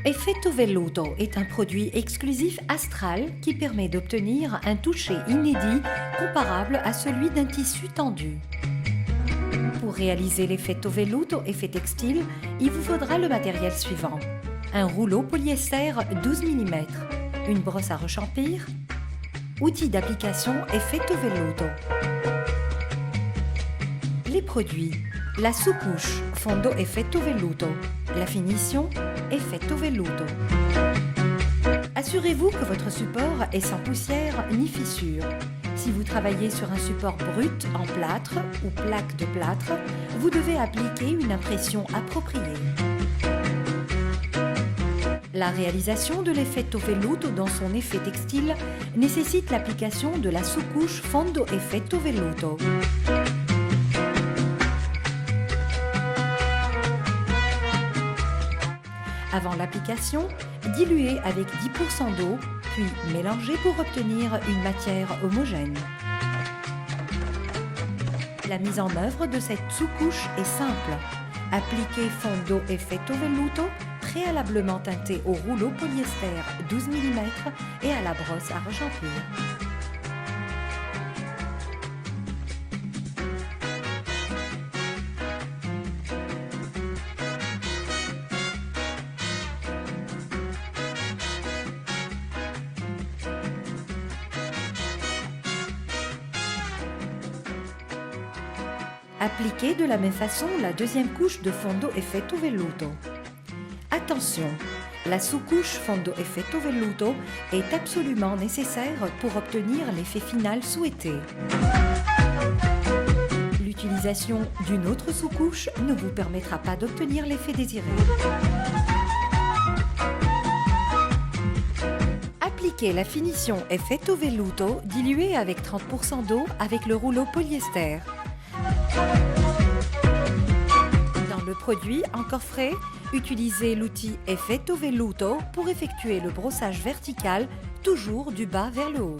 Effetto Velluto est un produit exclusif Astral qui permet d'obtenir un toucher inédit comparable à celui d'un tissu tendu. Pour réaliser l'effetto velluto effet textile, il vous faudra le matériel suivant: un rouleau polyester 12 mm, une brosse à rechampir, outil d'application effetto velluto. Les produits: la sous-couche Fondo Effetto Velluto, la finition Effetto Velluto. Assurez-vous que votre support est sans poussière ni fissure. Si vous travaillez sur un support brut en plâtre ou plaque de plâtre, vous devez appliquer une impression appropriée. La réalisation de l'effetto velluto dans son effet textile nécessite l'application de la sous-couche Fondo Effetto Velluto. Avant l'application, diluez avec 10% d'eau, puis mélangez pour obtenir une matière homogène. La mise en œuvre de cette sous-couche est simple. Appliquez Fondo Effetto Velluto, préalablement teinté au rouleau polyester 12 mm et à la brosse à rechampir. Appliquez de la même façon la deuxième couche de Fondo Effetto Velluto. Attention, la sous-couche Fondo Effetto Velluto est absolument nécessaire pour obtenir l'effet final souhaité. L'utilisation d'une autre sous-couche ne vous permettra pas d'obtenir l'effet désiré. Appliquez la finition Effetto Velluto diluée avec 30% d'eau avec le rouleau polyester. Dans le produit encore frais, utilisez l'outil Effetto Velluto pour effectuer le brossage vertical, toujours du bas vers le haut.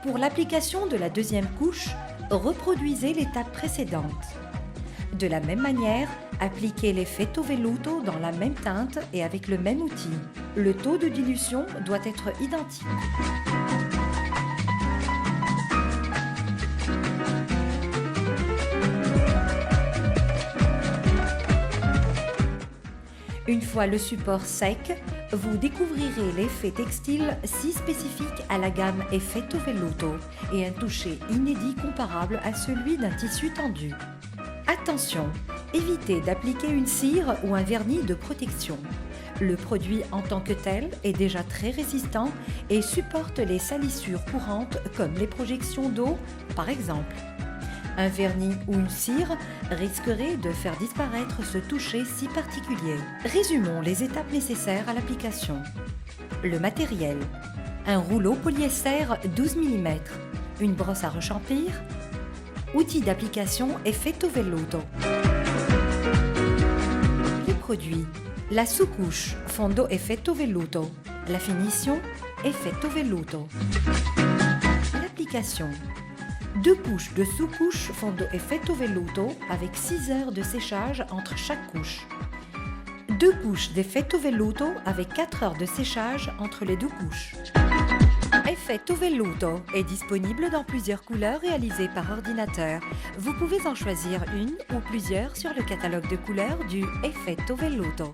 Pour l'application de la deuxième couche, reproduisez l'étape précédente. De la même manière, appliquez l'effetto velluto dans la même teinte et avec le même outil. Le taux de dilution doit être identique. Une fois le support sec, vous découvrirez l'effet textile si spécifique à la gamme Effetto Velluto et un toucher inédit comparable à celui d'un tissu tendu. Attention, évitez d'appliquer une cire ou un vernis de protection. Le produit en tant que tel est déjà très résistant et supporte les salissures courantes comme les projections d'eau, par exemple. Un vernis ou une cire risquerait de faire disparaître ce toucher si particulier. Résumons les étapes nécessaires à l'application. Le matériel: un rouleau polyester 12 mm, une brosse à rechampir, outil d'application Effetto Velluto. Les produits: la sous-couche Fondo Effetto Velluto, la finition Effetto Velluto. L'application: 2 couches de sous-couche Fondo Effetto Velluto avec 6 heures de séchage entre chaque couche. 2 couches d'Effetto Velluto avec 4 heures de séchage entre les 2 couches. Effetto Velluto est disponible dans plusieurs couleurs réalisées par ordinateur. Vous pouvez en choisir une ou plusieurs sur le catalogue de couleurs du Effetto Velluto.